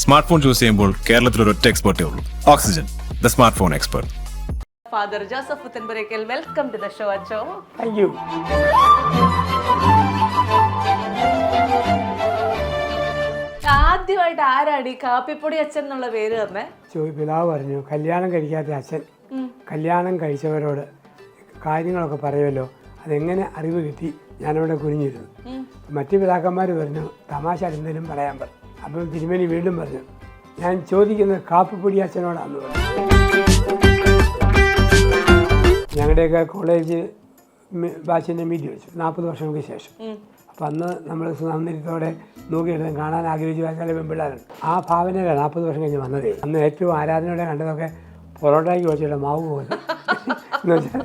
Smart phone choose ചെയ്യുമ്പോൾ കേരളത്തിൽ ഒരൊറ്റ എക്സ്പെർട്ടേ ഉള്ളൂ. Oxygen, the smart phone expert. Father Joseph Puthenpurekal, welcome to the show, Acho. Thank you. ആദ്യമായിട്ട് ആരാണ് ഈ കാപ്പിപ്പൊടി അച്ഛൻ എന്നുള്ള പേര് തന്നെ? പിതാവ് പറഞ്ഞു കല്യാണം കഴിക്കാത്ത അച്ഛൻ കല്യാണം കഴിച്ചവരോട് കാര്യങ്ങളൊക്കെ പറയുമല്ലോ, അതെങ്ങനെ അറിവ് കിട്ടി? ഞാനവിടെ കുനിഞ്ഞിരുന്നു. മറ്റു പിതാക്കന്മാർ പറഞ്ഞു തമാശ എന്തെങ്കിലും പറയാൻ പറഞ്ഞു. അപ്പം തിരുമേനി വീണ്ടും പറഞ്ഞു ഞാൻ ചോദിക്കുന്നത് കാപ്പിപ്പൊടി അച്ഛനോടാന്ന് പറഞ്ഞു. ഞങ്ങളുടെയൊക്കെ കോളേജ് ബാച്ചിൻ്റെ മീറ്റ് വെച്ചു 40 വർഷങ്ങൾക്ക് ശേഷം. അപ്പം അന്ന് നമ്മൾ സുന്ദരത്തോടെ നോക്കിയെടുത്ത് കാണാൻ ആഗ്രഹിച്ചു വായിച്ചാൽ പെൺപിള്ളേരുണ്ട്. ആ ഭാവനയിലാണ് 40 വർഷം കഴിഞ്ഞ് വന്നത്. അന്ന് ഏറ്റവും ആരാധനയോടെ കണ്ടതൊക്കെ പൊറോട്ടയ്ക്ക് വെച്ചിട്ട് മാവ് പോലെ എന്ന് വെച്ചാൽ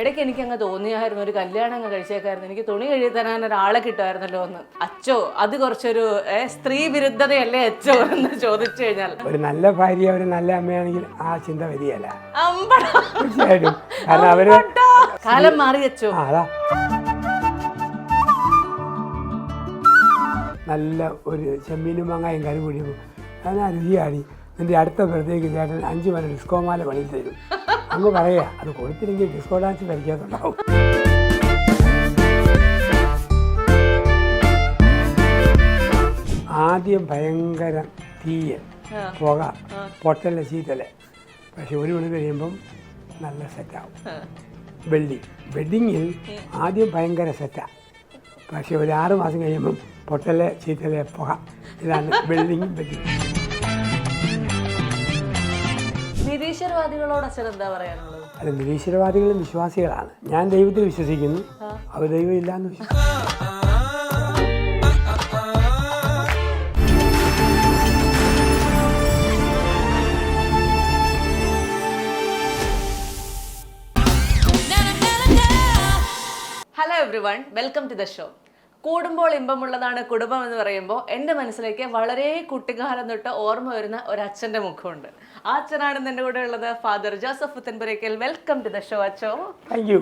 ഇടയ്ക്ക് എനിക്ക് അങ്ങ് തോന്നിയായിരുന്നു ഒരു കല്യാണം അങ്ങ് കഴിച്ചേക്കായിരുന്നു, എനിക്ക് തുണി കഴുകി തരാൻ ഒരാളെ കിട്ടുമായിരുന്നല്ലോ എന്ന്. അച്ചോ അത് കുറച്ചൊരു സ്ത്രീ വിരുദ്ധതയല്ലേ അച്ചോ എന്ന് ചോദിച്ചു കഴിഞ്ഞാൽ, ഒരു നല്ല ഭാര്യ ഒരു നല്ല അമ്മയാണെങ്കിൽ ആ ചിന്ത വരികയല്ല തീർച്ചയായിട്ടും. കാരണം അവര് കാലം മാറി അച്ചോ. അതാ നല്ല ഒരു ചെമ്മീനും മാങ്ങായും കറി പൊടിയും അതിനാ രുചിയാടി. നിന്റെ അടുത്ത ബർത്ത്ഡേക്ക് ചേട്ടൻ 5 മണി ഡിസ്കോ മാല പണി തരും അങ്ങ് പറയാ. അത് കൊടുത്തില്ലെങ്കിൽ ഡിസ്കോ ഡാൻസ് കളിക്കാത്തുണ്ടാവും. ആദ്യം ഭയങ്കര തീയ പുക പൊട്ടല് ചീത്തല്, പക്ഷെ 1 മണി കഴിയുമ്പം നല്ല സെറ്റാവും. വെഡിങ്ങിൽ ആദ്യം ഭയങ്കര സെറ്റാണ്, പക്ഷെ ഒരു 6 മാസം കഴിയുമ്പം പൊട്ടല് ചീത്തല് പുക. ഇതാണ് വെഡിങ്ങും വെഡിങ്. നിരീശ്വരവാദികളോട് അച്ഛൻ എന്താ പറയാനുള്ളത്? അല്ല, നിരീശ്വരവാദികളും വിശ്വാസികളാണ്. ഞാൻ ദൈവത്തിൽ വിശ്വസിക്കുന്നു, അവർ ദൈവം ഇല്ലാന്ന് വിശ്വസിക്കുന്നു. Hello everyone, welcome to the show. കൂടുമ്പോൾ ഇമ്പമുള്ളതാണ് കുടുംബം എന്ന് പറയുമ്പോൾ എൻ്റെ മനസ്സിലേക്ക് വളരെ കുട്ടിക്കാലം തൊട്ട് ഓർമ്മ വരുന്ന ഒരു അച്ഛൻ്റെ മുഖമുണ്ട്. ആ അച്ഛനാണ് എൻ്റെ കൂടെ ഉള്ളത്, father Joseph Puthenpurakkal. Welcome to the show അച്ചോ. Thank you.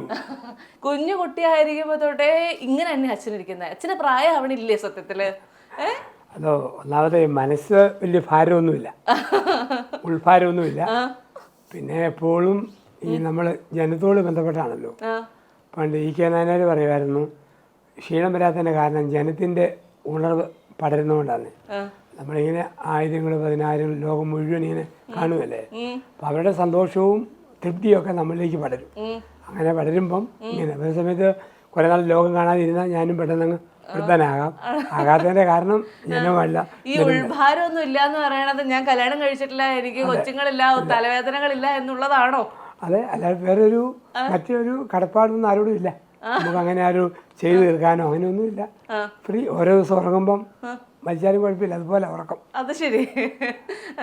കുഞ്ഞു കുട്ടിയായിരിക്കുമ്പോൾ തൊട്ടേ ഇങ്ങനെ തന്നെ അച്ഛനിരിക്കുന്നത്. അച്ഛന് പ്രായം ആവണില്ലേ സത്യത്തില്? അതോ ഒന്നാമത്തെ മനസ്സ് വലിയ ഭാരമൊന്നുമില്ല, ഉൾഭാരമൊന്നുമില്ല. പിന്നെ എപ്പോഴും ഈ നമ്മൾ ജനത്തോട് ബന്ധപ്പെട്ടാണല്ലോ. പണ്ട് നായനാർ പറയുമായിരുന്നു ക്ഷീണം വരാത്തതിൻ്റെ കാരണം ജനത്തിൻ്റെ ഉണർവ് പടരുന്നതുകൊണ്ടാണ്. നമ്മളിങ്ങനെ 1000 10,000 ലോകം മുഴുവൻ ഇങ്ങനെ കാണുമല്ലേ, അപ്പം അവരുടെ സന്തോഷവും തൃപ്തിയൊക്കെ നമ്മളിലേക്ക് പടരും. അങ്ങനെ പടരുമ്പം ഇങ്ങനെ ഒരു സമയത്ത് കുറേ നാൾ ലോകം കാണാതിരുന്നാൽ ഞാനും പെട്ടെന്ന് വൃദ്ധനാകാം. ആകാത്തതിൻ്റെ കാരണം ജനമല്ല. ഈ ഉൾഭാരമൊന്നും ഇല്ല എന്ന് പറയണത് ഞാൻ കല്യാണം കഴിച്ചിട്ടില്ല, എനിക്ക് കൊച്ചുങ്ങളില്ല, തലവേദനകളില്ല എന്നുള്ളതാണോ? അതെ, അല്ലാതെ വേറൊരു മറ്റൊരു കടപ്പാടൊന്നും ആരോടും ഇല്ല. നമുക്ക് അങ്ങനെ ആരും ചെയ്തു തീർക്കാനോ അങ്ങനെയൊന്നും ഇല്ല. ഫ്രീ. ഓരോ ദിവസം ഉറങ്ങുമ്പം മരിച്ചാലും കുഴപ്പമില്ല, അതുപോലെ ഉറക്കം. അത് ശരി.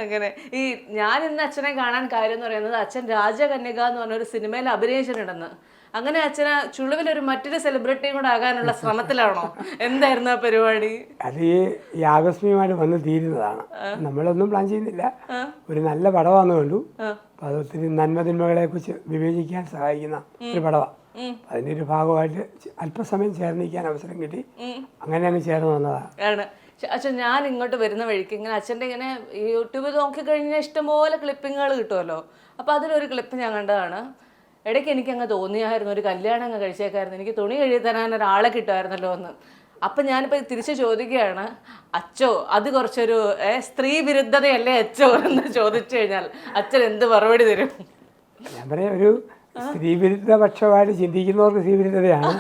അങ്ങനെ ഈ ഞാൻ ഇന്ന് അച്ഛനെ കാണാൻ കാര്യം എന്ന് പറയുന്നത്, അച്ഛൻ രാജകന്യക എന്ന് പറഞ്ഞൊരു സിനിമയിൽ അഭിനയിച്ചിട്ടുണ്ടെന്ന്. അങ്ങനെ അച്ഛന് ചുളുവിലൊരു മറ്റൊരു സെലിബ്രിറ്റിയും കൂടെ ആകാനുള്ള ശ്രമത്തിലാണോ? എന്തായിരുന്നു ആ പരിപാടി? അത് ഈ ആകസ്മികമായിട്ട് വന്ന് തീരുന്നതാണ്. നമ്മളൊന്നും പ്ലാൻ ചെയ്യുന്നില്ല. ഒരു നല്ല പടമാണെന്ന് കണ്ടു. അപ്പം അത് ഒത്തിരി നന്മതിന്മകളെ കുറിച്ച് വിവേചിക്കാൻ സഹായിക്കുന്ന ഒരു പടമാണ്. അതിൻ്റെ ഒരു ഭാഗമായിട്ട് അല്പസമയം ചേർന്നിരിക്കാൻ അവസരം കിട്ടി. അങ്ങനെ അങ്ങ് ചേർന്ന് വന്നതാണ്. അച്ഛൻ ഞാൻ ഇങ്ങോട്ട് വരുന്ന വഴിക്ക് ഇങ്ങനെ അച്ഛൻ്റെ ഇങ്ങനെ യൂട്യൂബിൽ നോക്കിക്കഴിഞ്ഞാൽ ഇഷ്ടംപോലെ ക്ലിപ്പിങ്ങുകൾ കിട്ടുമല്ലോ. അപ്പോൾ അതിലൊരു ക്ലിപ്പ് ഞാൻ കണ്ടതാണ്. ഇടയ്ക്ക് എനിക്ക് അങ്ങ് തോന്നിയായിരുന്നു ഒരു കല്യാണം അങ്ങ് കഴിച്ചേക്കായിരുന്നു, എനിക്ക് തുണി കഴുകി തരാൻ ഒരാളെ കിട്ടുമായിരുന്നല്ലോ എന്ന്. അപ്പം ഞാനിപ്പോൾ തിരിച്ച് ചോദിക്കുകയാണ്, അച്ചോ അത് കുറച്ചൊരു സ്ത്രീ വിരുദ്ധതയല്ലേ അച്ചോ എന്ന് ചോദിച്ചു കഴിഞ്ഞാൽ അച്ഛൻ എന്ത് മറുപടി തരും? ഞാൻ പറയാം, ഒരു സ്ത്രീ വിരുദ്ധ പക്ഷമായിട്ട് ചിന്തിക്കുന്നവർക്ക് സ്ത്രീ വിരുദ്ധതയാണ്.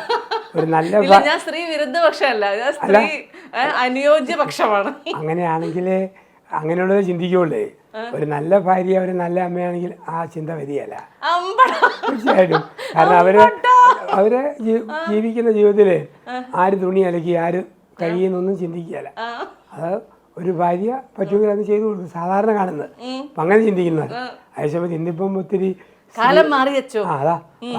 ഒരു നല്ല ഞാൻ സ്ത്രീ വിരുദ്ധ പക്ഷമല്ല, ഞാൻ സ്ത്രീ അനുയോജ്യ പക്ഷമാണ്. അങ്ങനെയാണെങ്കിൽ അങ്ങനെയുള്ളത് ചിന്തിക്കുള്ളേ. ഒരു നല്ല ഭാര്യ ഒരു നല്ല അമ്മയാണെങ്കിൽ ആ ചിന്ത വരികയല്ല തീർച്ചയായിട്ടും. കാരണം അവര് ജീവിക്കുന്ന ജീവിതത്തിൽ ആര് തുണി അലക്കി ആര് കഴിയുന്നൊന്നും ചിന്തിക്കുകയല്ല. അത് ഒരു ഭാര്യ പറ്റുമെങ്കിൽ അത് ചെയ്തു കൊടുക്കും, സാധാരണ കാണുന്നത്. അപ്പം അങ്ങനെ ചിന്തിക്കുന്നത്. അതേസമയത്ത് ഇന്നിപ്പം ഒത്തിരി കാലം മാറി വെച്ചോ. അതാ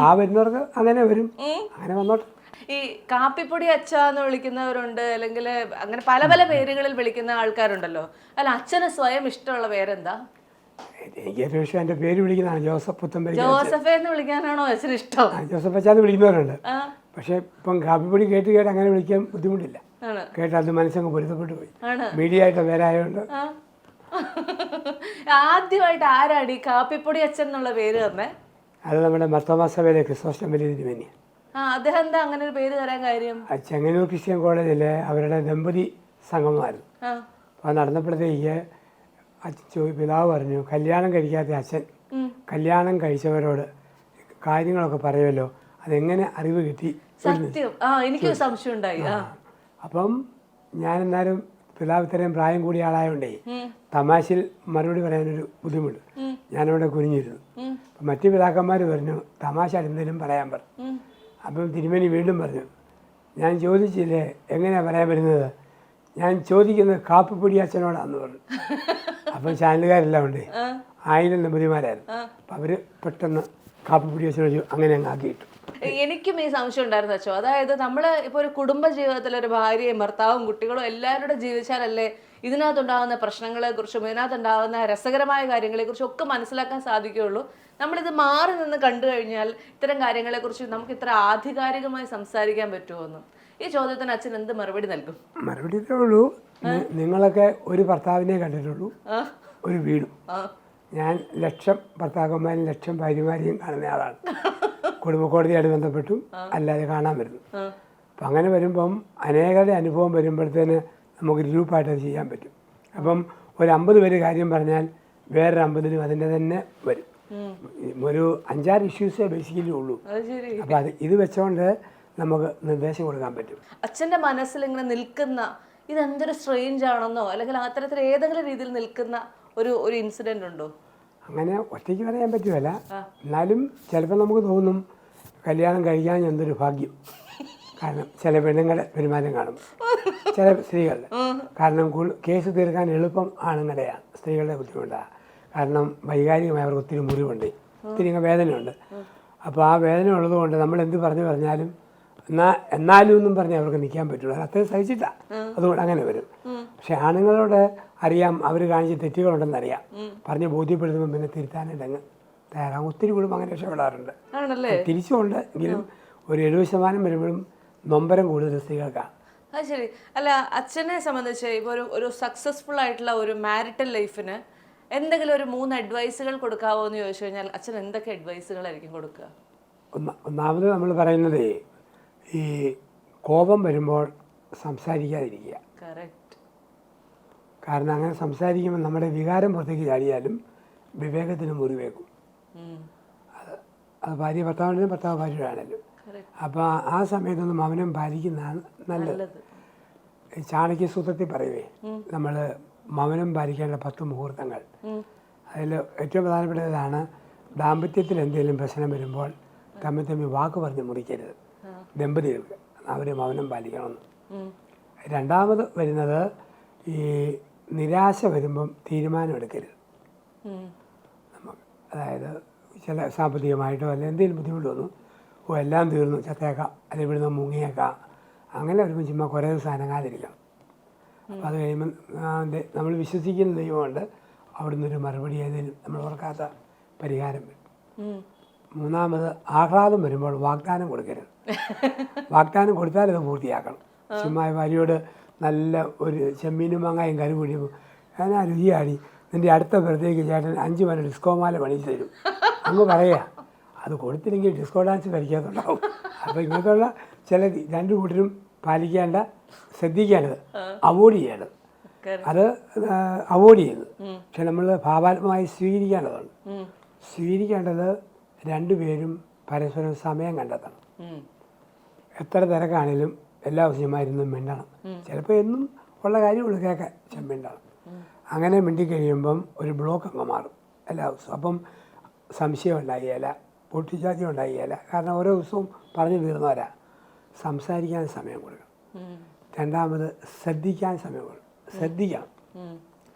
ആ വരുന്നവർക്ക് അങ്ങനെ വരും, അങ്ങനെ വന്നോട്ടെ. ഈ കാപ്പിപ്പൊടി അച്ഛ എന്ന് വിളിക്കുന്നവരുണ്ട്, അല്ലെങ്കിൽ അങ്ങനെ പല പല പേരുകളിൽ വിളിക്കുന്ന ആൾക്കാരുണ്ടല്ലോ. അല്ല, അച്ഛന് സ്വയം ഇഷ്ടമുള്ള പേരെന്താ? എനിക്ക് ഏറ്റവും ഇഷ്ടം എൻ്റെ പേര് വിളിക്കുന്നതാണ് ജോസഫ് പുത്തൻപുരയ്ക്കൽ. ജോസഫ് എന്ന് വിളിക്കാനാണോ അച്ഛന് ഇഷ്ടം? ജോസഫ് അച്ഛാന്ന് വിളിക്കുന്നവരുണ്ട്. പക്ഷെ ഇപ്പം കാപ്പിപ്പൊടി കേട്ട് അങ്ങനെ വിളിക്കാൻ ബുദ്ധിമുട്ടില്ല. ആണ്. കേട്ട് അത് മനസ്സങ്ങ് പൊരുത്തപ്പെട്ടു പോയി. ആണ്. മീഡിയ ആയിട്ട് പേരായതുകൊണ്ട്. ആ. ആദ്യമായിട്ട് ആരാണ് ഈ കാപ്പിപ്പൊടി അച്ഛൻ എന്നുള്ള പേര് തന്നെ? അത് നമ്മുടെ മർത്തോമാ സഭയിലെ ക്രിസോസ്റ്റം വലിയ തിരുമേനിയാണ്. അദ്ദേഹം എന്താ അങ്ങനെ ഒരു പേര് തരാൻ കാര്യം? ചെങ്ങന്നൂർ ക്രിസ്ത്യൻ കോളേജിലെ അവരുടെ ദമ്പതി സംഗമമായിരുന്നു. അപ്പോൾ നടന്നപ്പോഴത്തേക്ക് പിതാവ് പറഞ്ഞു, കല്യാണം കഴിക്കാത്ത അച്ഛൻ കല്യാണം കഴിച്ചവരോട് കാര്യങ്ങളൊക്കെ പറയുമല്ലോ, അതെങ്ങനെ അറിവ് കിട്ടി? സത്യം, എനിക്ക് സംശയം ഉണ്ടായി. അപ്പം ഞാൻ എന്നാലും പിതാവ് ഇത്രയും പ്രായം കൂടിയ ആളായതുകൊണ്ടേ തമാശയിൽ മറുപടി പറയാനൊരു ബുദ്ധിമുട്ട്. ഞാനവിടെ കുനിഞ്ഞിരുന്നു. അപ്പം മറ്റു പിതാക്കന്മാർ പറഞ്ഞു തമാശ എന്തെങ്കിലും പറയാൻ പറഞ്ഞു. അപ്പം തിരുമേനി വീണ്ടും പറഞ്ഞു, ഞാൻ ചോദിച്ചില്ലേ എങ്ങനെയാണ് പറയാൻ വരുന്നത്, ഞാൻ ചോദിക്കുന്നത് കാപ്പിപ്പൊടി അച്ഛനോടാന്ന് പറഞ്ഞു. അപ്പം ചാനലുകാരെല്ലാം ഉണ്ട്, 1000 ദമ്പതിമാരായിരുന്നു. അപ്പം അവർ പെട്ടെന്ന് കാപ്പിപ്പൊടി അച്ഛനോട് അങ്ങനെ അങ്ങ് ആക്കിയിട്ടു. എനിക്കും ഈ സംശയം ഉണ്ടായിരുന്നു അച്ഛോ. അതായത് നമ്മൾ ഇപ്പോൾ ഒരു കുടുംബ ജീവിതത്തിൽ ഒരു ഭാര്യയും ഭർത്താവും കുട്ടികളും എല്ലാവരുടെ ജീവിച്ചാലല്ലേ ഇതിനകത്തുണ്ടാകുന്ന പ്രശ്നങ്ങളെക്കുറിച്ചും ഇതിനകത്തുണ്ടാകുന്ന രസകരമായ കാര്യങ്ങളെക്കുറിച്ചും ഒക്കെ മനസ്സിലാക്കാൻ സാധിക്കുകയുള്ളൂ. നമ്മളിത് മാറി നിന്ന് കണ്ടു കഴിഞ്ഞാൽ ഇത്തരം കാര്യങ്ങളെക്കുറിച്ച് നമുക്ക് ഇത്ര ആധികാരികമായി സംസാരിക്കാൻ പറ്റുമോ? ഈ ചോദ്യത്തിന് അച്ഛൻ എന്ത് മറുപടി നൽകും? മറുപടി ഇത്രേ ഉള്ളൂ, നിങ്ങളൊക്കെ ഒരു ഭർത്താവിനെ കണ്ടിട്ടുള്ളൂ, ഒരു വീടും. ഞാൻ 1,00,000 ഭർത്താക്കന്മാരും 1,00,000 ഭാര്യമാരെയും കാണുന്ന ആളാണ്. കുടുംബ കോടതിയായിട്ട് ബന്ധപ്പെട്ടും അല്ലാതെ കാണാൻ വരുന്നു. അപ്പം അങ്ങനെ വരുമ്പം അനേകരുടെ അനുഭവം വരുമ്പോഴത്തേന് നമുക്ക് ഗ്രൂപ്പായിട്ട് അത് ചെയ്യാൻ പറ്റും. അപ്പം ഒരു 50 പേര് കാര്യം പറഞ്ഞാൽ വേറൊരു 50-നും അതിൻ്റെ തന്നെ വരും. ഒരു 5-6 ഇഷ്യൂസേ ബേസിക്കലി ഉള്ളൂ. അപ്പം അത് ഇത് വെച്ചുകൊണ്ട് നമുക്ക് നിർദ്ദേശം കൊടുക്കാൻ പറ്റും. അച്ഛൻ്റെ മനസ്സിൽ ഇങ്ങനെ നിൽക്കുന്ന ഇതെന്തൊരു സ്ട്രേഞ്ച് ആണെന്നോ അല്ലെങ്കിൽ അത്തരത്തിൽ ഏതെങ്കിലും രീതിയിൽ നിൽക്കുന്ന ഒരു ഇൻസിഡന്റ് ഉണ്ടോ? അങ്ങനെ ഒറ്റയ്ക്ക് പറയാൻ പറ്റുമല്ല, എന്നാലും ചിലപ്പോൾ നമുക്ക് തോന്നും കല്യാണം കഴിക്കാൻ എന്തൊരു ഭാഗ്യം. കാരണം ചില പെണ്ണുങ്ങളുടെ പെരുമാറ്റം കാണും, ചില സ്ത്രീകളുടെ. കാരണം കേസ് തീർക്കാൻ എളുപ്പം ആണുങ്ങളുടെയാണ്, സ്ത്രീകളുടെ ബുദ്ധിമുട്ടാണ്. കാരണം വൈകാരികമായി അവർക്ക് ഒത്തിരി മുറിവുണ്ട്, ഒത്തിരി വേദനയുണ്ട്. അപ്പോൾ ആ വേദന ഉള്ളതുകൊണ്ട് നമ്മൾ എന്ത് പറഞ്ഞാലും എന്നാലും ഒന്നും പറഞ്ഞ് അവർക്ക് നിൽക്കാൻ പറ്റുള്ളൂ, അത്രയും സഹിച്ചിട്ടാണ്. അതുകൊണ്ട് അങ്ങനെ വരും. പക്ഷെ ആണുങ്ങളോട് അറിയാം അവർ കാണിച്ച തെറ്റുകളുണ്ടെന്നറിയാം, പറഞ്ഞ് ബോധ്യപ്പെടുത്തുമ്പോൾ പിന്നെ തിരുത്താനായിട്ടങ്ങ് തയ്യാറാകും. ഒത്തിരി കുടുംബം അങ്ങനെ രക്ഷപ്പെടാറുണ്ട്. തിരിച്ചുകൊണ്ട് എങ്കിലും ഒരു 70% വരുമ്പോഴും നൊമ്പരം കൂടുതൽ സ്ത്രീകൾക്കാണ്. അത് ശരി. അല്ല, അച്ഛനെ സംബന്ധിച്ച് ഇപ്പോൾ ഒരു സക്സസ്ഫുൾ ആയിട്ടുള്ള ഒരു മാരിറ്റൽ ലൈഫിന് എന്തെങ്കിലും ഒരു 3 അഡ്വൈസുകൾ കൊടുക്കാവോ എന്ന് ചോദിച്ചു കഴിഞ്ഞാൽ അച്ഛൻ എന്തൊക്കെ അഡ്വൈസുകളായിരിക്കും കൊടുക്കുക? ഒന്നാമത് നമ്മൾ പറയുന്നത് ഈ കോപം വരുമ്പോൾ സംസാരിക്കാതിരിക്കുക. കാരണം അങ്ങനെ സംസാരിക്കുമ്പോൾ നമ്മുടെ വികാരം പുറത്തേക്ക് ചാടിയാലും വിവേകത്തിന് മുറിവേക്കും. അത് ഭാര്യ ഭർത്താവിനും ഭർത്താവ് ഭാര്യയാണല്ലോ. അപ്പോൾ ആ സമയത്തൊന്നും മൗനം പാലിക്കുന്നതാണ് നല്ലത്. ചാണക്യസൂത്രത്തിൽ പറയുവേ നമ്മൾ മൗനം പാലിക്കേണ്ട 10 മുഹൂർത്തങ്ങൾ. അതിൽ ഏറ്റവും പ്രധാനപ്പെട്ടതാണ് ദാമ്പത്യത്തിൽ എന്തെങ്കിലും പ്രശ്നം വരുമ്പോൾ തമ്മിൽ വാക്ക് പറഞ്ഞ് മുറിക്കരുത്. ദമ്പതികൾക്ക് അവർ മൗനം പാലിക്കണമെന്ന്. രണ്ടാമത് വരുന്നത് ഈ നിരാശ വരുമ്പം തീരുമാനം എടുക്കരുത്. നമുക്ക് അതായത് ചില സാമ്പത്തികമായിട്ടോ അല്ലെങ്കിൽ എന്തെങ്കിലും ബുദ്ധിമുട്ട് വന്നു, എല്ലാം തീർന്നു ചത്തേക്കാം അല്ലെങ്കിൽ ഇവിടുന്ന് മുങ്ങിയേക്കാം, അങ്ങനെ വരുമ്പോൾ ചുമ്മാ കുറേ ദിവസം അനങ്ങാതിരിക്കണം. അപ്പോൾ അത് കഴിയുമ്പം നമ്മൾ വിശ്വസിക്കുന്ന ദൈവമുണ്ട്, അവിടുന്ന് ഒരു മറുപടി ഏതെങ്കിലും നമ്മൾ ഓർക്കാത്ത പരിഹാരം വരും. മൂന്നാമത് ആഹ്ലാദം വരുമ്പോൾ വാഗ്ദാനം കൊടുക്കരുത്. വാഗ്ദാനം കൊടുത്താൽ അത് പൂർത്തിയാക്കണം. ചുമ്മാ ഭാര്യയോട് നല്ല ഒരു ചെമ്മീനും മാങ്ങായും കരു കുഴിയുമ്പോൾ ഞാൻ രുചിയാടി നിൻ്റെ അടുത്ത ബർത്ത്ഡേക്ക് ചേട്ടൻ 5 മണി ഡിസ്കോ മാല പണിച്ച് തരും അങ്ങ് പറയുക. അത് കൊടുത്തില്ലെങ്കിൽ ഡിസ്കോ ഡാൻസ് കളിക്കാത്തുണ്ടാവും. അപ്പോൾ ഇങ്ങനത്തുള്ള ചില 2 കൂട്ടരും പാലിക്കേണ്ട ശ്രദ്ധിക്കേണ്ടത് അവോയ്ഡ് ചെയ്യേണ്ടത്, അത് അവോയ്ഡ് ചെയ്യുന്നത്. പക്ഷെ നമ്മൾ ഭാവാത്മകമായി സ്വീകരിക്കേണ്ടതുണ്ട്. സ്വീകരിക്കേണ്ടത് 2 പേരും പരസ്പരം സമയം കണ്ടെത്തണം. എത്ര തിരക്കാണെങ്കിലും എല്ലാ ദിവസമായിരുന്നു മിണ്ടണം. ചിലപ്പോൾ എന്നും ഉള്ള കാര്യമുള്ളൂ കേൾക്കാൻ, മിണ്ടണം. അങ്ങനെ മിണ്ടിക്കഴിയുമ്പം ഒരു ബ്ലോക്ക് അങ്ങ് മാറും എല്ലാ ദിവസവും. അപ്പം സംശയം ഉണ്ടാകുകയില്ല, പൊട്ടിച്ചാദ്യം ഉണ്ടാകുകയില്ല. കാരണം ഓരോ ദിവസവും പറഞ്ഞു തീർന്നവരാ. സംസാരിക്കാൻ സമയം കൊടുക്കണം. രണ്ടാമത് ശ്രദ്ധിക്കാൻ സമയം കൊടുക്കണം. ശ്രദ്ധിക്കണം.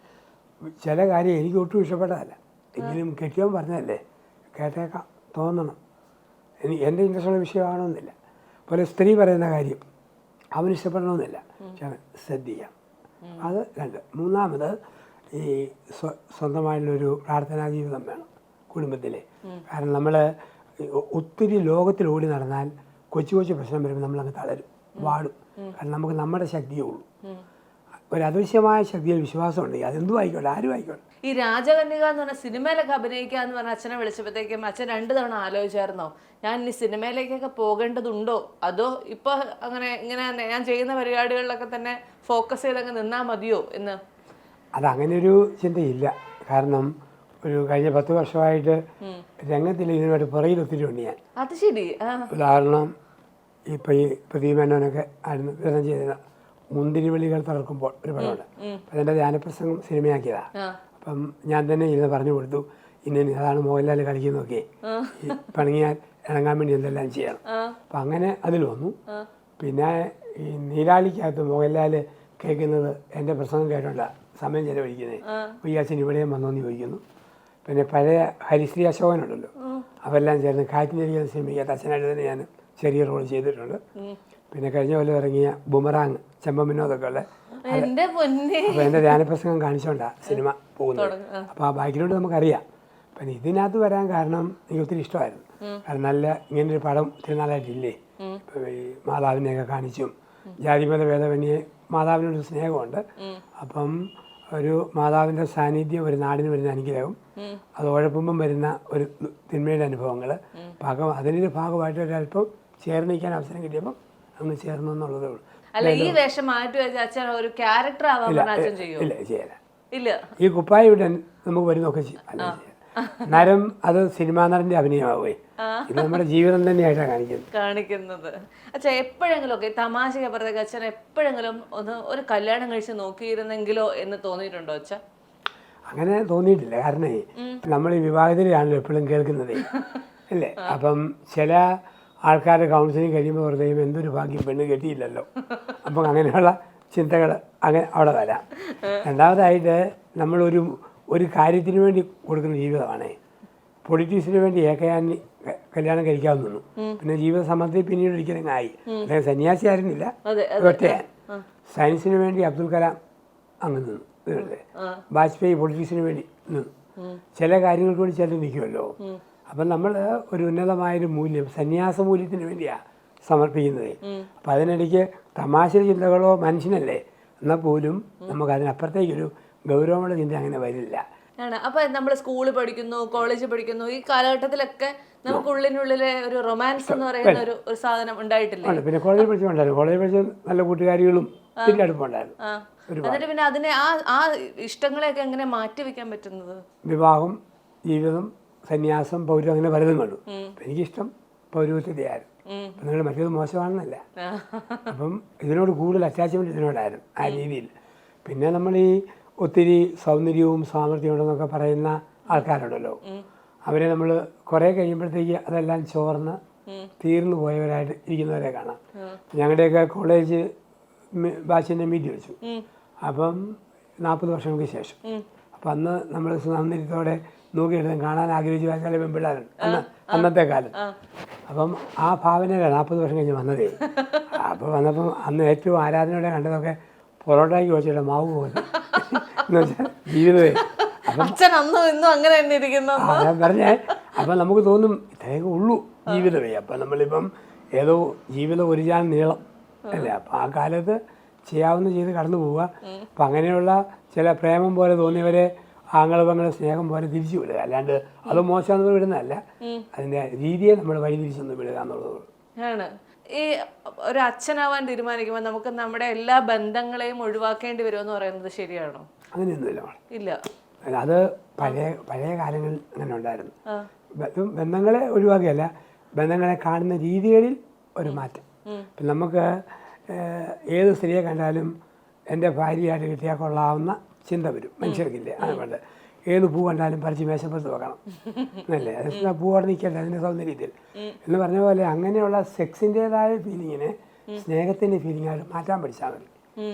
ചില കാര്യം എനിക്ക് ഒട്ടും ഇഷ്ടപ്പെട്ടതല്ല, എങ്കിലും കെട്ടിയവൻ പറഞ്ഞതല്ലേ കേട്ടേക്കാം തോന്നണം. എൻ്റെ ഇൻട്രസ്റ്റുള്ള വിഷയമാണെന്നില്ല. പോലെ സ്ത്രീ പറയുന്ന കാര്യം അവന് ഇഷ്ടപ്പെടണമെന്നില്ല, പക്ഷെ ശ്രദ്ധിക്കാം. അത് 2. മൂന്നാമത് ഈ സ്വന്തമായിട്ടുള്ളൊരു പ്രാർത്ഥനാ ജീവിതം വേണം കുടുംബത്തിൽ. കാരണം നമ്മൾ ഒത്തിരി ലോകത്തിൽ ഓടി നടന്നാൽ കൊച്ചു കൊച്ചു പ്രശ്നം വരുമ്പോൾ നമ്മളങ്ങ് തളരും, വാടും. കാരണം നമുക്ക് നമ്മുടെ ശക്തിയേ ഉള്ളൂ. ഒരു അദൃശ്യമായ ശക്തിയിൽ വിശ്വാസമുണ്ടെങ്കിൽ അതെന്തും ആയിക്കോട്ടെ, ആരും ആയിക്കോട്ടെ. ഈ രാജകന്യക എന്ന് പറഞ്ഞ സിനിമയിലൊക്കെ അഭിനയിക്കുക എന്ന് പറഞ്ഞ അച്ഛനെ വിളിച്ചപ്പോഴത്തേക്കും അച്ഛൻ 2 തവണ ആലോചിച്ചായിരുന്നോ, ഞാൻ ഇനി സിനിമയിലേക്കൊക്കെ പോകേണ്ടതുണ്ടോ, അതോ ഇപ്പൊ അങ്ങനെ ഇങ്ങനെ ഞാൻ ചെയ്യുന്ന പരിപാടികളിലൊക്കെ തന്നെ ഫോക്കസ് ചെയ്തങ്ങ് നിന്നാൽ മതിയോ എന്ന്? അതങ്ങനെ ഒരു ചിന്തയില്ല. കാരണം ഒരു കഴിഞ്ഞ 10 വർഷമായിട്ട് രംഗത്തിൽ ഇതിനുമായിട്ട് പുറകിൽ ഒത്തിരി ഉണ്ട് ഞാൻ. അത് ശരി. ഉദാഹരണം ഇപ്പം ഈ പ്രദീപനൊക്കെ ആയിരുന്നു വിതരണം ചെയ്ത മുന്തിരിവള്ളികൾ തളർക്കുമ്പോൾ ഒരു പടമുണ്ട്. അപ്പം അതിൻ്റെ ധ്യാനപ്രസംഗം സിനിമയാക്കിയതാണ്. അപ്പം ഞാൻ തന്നെ ഇരുന്ന് പറഞ്ഞു കൊടുത്തു, ഇന്ന അതാണ് മോഹൻലാൽ കളിക്കുന്നതൊക്കെ, ഈ പണങ്ങിയാൽ ഇറങ്ങാൻ വേണ്ടി എന്തെല്ലാം ചെയ്യണം. അപ്പം അങ്ങനെ അതിൽ വന്നു. പിന്നെ ഈ നീരാളിക്കകത്ത് മോഹൻലാൽ കേൾക്കുന്നത് എൻ്റെ പ്രസംഗം കേട്ടോണ്ട സമയം ചെലവഴിക്കുന്നത്. അപ്പോൾ ഈ അച്ഛൻ ഇവിടെയും വന്നോന്ന് ചോദിക്കുന്നു. പിന്നെ പഴയ ഹരിശ്രീ അശോകനുണ്ടല്ലോ, അവരെല്ലാം ചേർന്ന് കാറ്റിനിരിക്കുന്ന സിനിമയ്ക്കകത്ത് അച്ഛനായിട്ട് തന്നെ ഞാൻ ചെറിയ റോൾ ചെയ്തിട്ടുണ്ട്. പിന്നെ കഴിഞ്ഞ പോലെ ഇറങ്ങിയ ബുമറാങ് ചെമ്പൻ വിനോദൊക്കെ ഉള്ള അപ്പോൾ എൻ്റെ ധ്യാനപ്രസംഗം കാണിച്ചുകൊണ്ടാണ് സിനിമ പോകുന്നത്. അപ്പോൾ ആ ബാക്ക്ഗ്രൗണ്ട് നമുക്കറിയാം. പിന്നെ ഇതിനകത്ത് വരാൻ കാരണം എനിക്ക് ഒത്തിരി ഇഷ്ടമായിരുന്നു. കാരണം നല്ല ഇങ്ങനൊരു പടം ഒത്തിരി നാളായിട്ടില്ലേ. ഇപ്പോൾ ഈ മാതാവിനെയൊക്കെ കാണിച്ചും ജാതിമത ഭേദമന്യേ മാതാവിനൊരു സ്നേഹമുണ്ട്. അപ്പം ഒരു മാതാവിൻ്റെ സാന്നിധ്യം ഒരു നാടിന് വരുന്ന അനുഗ്രഹം, അത് ഉഴപ്പുമ്പം വരുന്ന ഒരു തിന്മയുടെ അനുഭവങ്ങൾ, അതിനൊരു ഭാഗമായിട്ട് ഒരല്പം ചേർന്ന് നിൽക്കാൻ അവസരം കിട്ടിയപ്പോൾ അങ്ങ് ചേർന്നു എന്നുള്ളതേ ഉള്ളൂ. അല്ല, ഈ വേഷം മാറ്റി വെച്ച അച്ഛൻ ഒരു ക്യാരക്ടർ ആവാൻ അച്ഛൻ ചെയ്യോ? ഇല്ല, ചെയ്യാൻ ഇല്ല. ഈ കുപ്പായി ഇവിടെ നമുക്ക് വരുന്നൊക്കെ ചെയ്യും. നരം അത് സിനിമാ നടൻ്റെ അഭിനയമാവേ, ഇത് നമ്മുടെ ജീവിതം തന്നെയായിട്ടാണ് കാണിക്കുന്നത്. അച്ഛാ, എപ്പോഴെങ്കിലും ഒക്കെ തമാശ പറഞ്ഞ അച്ഛൻ എപ്പോഴെങ്കിലും ഒരു കല്യാണം കഴിച്ച് നോക്കിയിരുന്നെങ്കിലോ എന്ന് തോന്നിയിട്ടുണ്ടോ അച്ഛാ? അങ്ങനെ തോന്നിയിട്ടില്ല. കാരണം നമ്മൾ ഈ വിവാഹത്തിലാണല്ലോ എപ്പോഴും കേൾക്കുന്നത് അല്ലേ. അപ്പം ചില ആൾക്കാരുടെ കൗൺസിലിംഗ് കഴിയുമ്പോൾ വെറുതെ എന്തൊരു ഭാഗ്യം, പെണ്ണ് കെട്ടിയില്ലല്ലോ. അപ്പം അങ്ങനെയുള്ള ചിന്തകൾ അങ്ങനെ അവിടെ വരാം. രണ്ടാമതായിട്ട് നമ്മളൊരു കാര്യത്തിന് വേണ്ടി കൊടുക്കുന്ന ജീവിതമാണ്. പൊളിറ്റീക്സിന് വേണ്ടി ഏകയാനി കല്യാണം കഴിക്കാമെന്ന് നിന്നു. പിന്നെ ജീവിത സമ്മതത്തിൽ പിന്നീട് ഒരിക്കലും ആയി. അദ്ദേഹം സന്യാസി ആയിരുന്നില്ല, ഒറ്റയാൻ. സയൻസിന് വേണ്ടി അബ്ദുൽ കലാം അങ്ങ് നിന്നു. വാജ്പേയി പൊളിറ്റീക്സിന് വേണ്ടി നിന്നു. ചില കാര്യങ്ങൾക്ക് വേണ്ടി ചിലർ നിൽക്കുമല്ലോ. അപ്പം നമ്മൾ ഒരു ഉന്നതമായൊരു മൂല്യം സന്യാസ മൂല്യത്തിന് വേണ്ടിയാണ് സമർപ്പിക്കുന്നത്. അപ്പം അതിനിടയ്ക്ക് തമാശ ചിന്തകളോ മനുഷ്യനല്ലേ എന്നാൽ പോലും നമുക്ക് അതിനപ്പുറത്തേക്കൊരു ഗൗരവമുള്ള ചിന്ത അങ്ങനെ വരില്ല. ആണ്. അപ്പൊ നമ്മൾ സ്കൂളിൽ പഠിക്കുന്നു, കോളേജിൽ പഠിക്കുന്നു, ഈ കാലഘട്ടത്തിലൊക്കെ നമുക്ക് ഉള്ളിനുള്ളിലെ ഒരു റൊമാൻസ് എന്ന് പറയുന്ന ഒരു സാധനം ഉണ്ടായിട്ടില്ല. പിന്നെ കോളേജിൽ പഠിച്ചുണ്ടായിരുന്നു. കോളേജിൽ പഠിച്ച നല്ല കൂട്ടുകാരികളും ഒത്തിരി അടുപ്പമുണ്ടായിരുന്നു. എന്നിട്ട് പിന്നെ അതിനെ ആ ഇഷ്ടങ്ങളെയൊക്കെ എങ്ങനെ മാറ്റി വെക്കാൻ പറ്റുന്നത്? വിവാഹം, ജീവിതം, സന്യാസം, പൗരം, അങ്ങനെ പലതും കണ്ടു. എനിക്കിഷ്ടം പൗരോഹിത്യതയായിരുന്നു. അപ്പം നിങ്ങൾ മറ്റേത് മോശമാണെന്നല്ല. അപ്പം ഇതിനോട് കൂടുതൽ അറ്റാച്ച്മെൻറ്റ് ഇതിനോടായിരുന്നു ആ രീതിയിൽ. പിന്നെ നമ്മൾ ഈ ഒത്തിരി സൗന്ദര്യവും സാമർഥ്യവും ഉണ്ടെന്നൊക്കെ പറയുന്ന ആൾക്കാരുണ്ടല്ലോ, അവരെ നമ്മൾ കുറേ കഴിയുമ്പോഴത്തേക്ക് അതെല്ലാം ചോർന്ന് തീർന്നു പോയവരായിട്ട് ഇരിക്കുന്നവരെ കാണാം. ഞങ്ങളുടെയൊക്കെ കോളേജ് ബാച്ചിൻ്റെ മീറ്റ് വെച്ചു. അപ്പം 40 വർഷങ്ങൾക്ക് ശേഷം. അപ്പം അന്ന് നമ്മൾ സൗന്ദര്യത്തോടെ നോക്കിയെടുത്ത് കാണാൻ ആഗ്രഹിച്ചു ചില പെൺപിള്ളേരുണ്ട് അന്നത്തെ കാലത്ത്. അപ്പം ആ ഭാവനയിലാണ് 40 വർഷം കഴിഞ്ഞ് വന്നതേ. അപ്പോൾ വന്നപ്പം അന്ന് ഏറ്റവും ആരാധനയോടെ കണ്ടതൊക്കെ പൊറോട്ടയ്ക്ക് വെച്ചിട്ട് മാവ് പോലെ എന്ന് വെച്ചാൽ ജീവിതമേ. ഞാൻ പറഞ്ഞേ, അപ്പം നമുക്ക് തോന്നും ഇത്രയൊക്കെ ഉള്ളൂ ജീവിതമേ. അപ്പം നമ്മളിപ്പം ഏതോ ജീവിതം ഒരു ജാൻ നീളം അല്ലേ. അപ്പം ആ കാലത്ത് ചെയ്യാവുന്ന ചെയ്ത് കടന്നു പോവുക. അപ്പം അങ്ങനെയുള്ള ചില പ്രേമം പോലെ തോന്നിയവരെ ആങ്ങളെ സ്നേഹം പോലെ തിരിച്ചു വിടുക. അല്ലാണ്ട് അത് മോശമെന്ന് വിടുന്നതല്ല, അതിൻ്റെ രീതിയെ നമ്മൾ വഴിതിരിച്ചൊന്ന് വിടുക എന്നുള്ളത് ആണ്. ഈ ഒരു അച്ഛനാവാൻ തീരുമാനിക്കുമ്പോൾ നമുക്ക് നമ്മുടെ എല്ലാ ബന്ധങ്ങളെയും ഒഴിവാക്കേണ്ടി വരുമെന്ന് പറയുന്നത് ശരിയാണോ? അങ്ങനെയൊന്നുമില്ല. ഇല്ല, അത് പഴയ കാലങ്ങളിൽ അങ്ങനെ ഉണ്ടായിരുന്നു. ബന്ധങ്ങളെ ഒഴിവാക്കുകയല്ല, ബന്ധങ്ങളെ കാണുന്ന രീതികളിൽ ഒരു മാറ്റം. ഇപ്പം നമുക്ക് ഏത് സ്ത്രീയെ കണ്ടാലും എൻ്റെ ഭാര്യയായിട്ട് കിട്ടിയാൽ കൊള്ളാവുന്ന ചിന്ത വരും മനുഷ്യർക്കില്ലേ. അതുകൊണ്ട് ഏത് പൂ കണ്ടാലും പറിച്ച് മേശപ്പുറത്ത് വെക്കണം എന്നല്ലേ. അത് പൂ അവിടെ നിൽക്കട്ടെ അതിൻ്റെ സൗന്ദര്യത്തിൽ എന്ന് പറഞ്ഞ പോലെ അങ്ങനെയുള്ള സെക്സിൻ്റെതായ ഫീലിങ്ങിനെ സ്നേഹത്തിൻ്റെ ഫീലിങ്ങായിട്ട് മാറ്റാൻ പഠിച്ചാൽ മതി.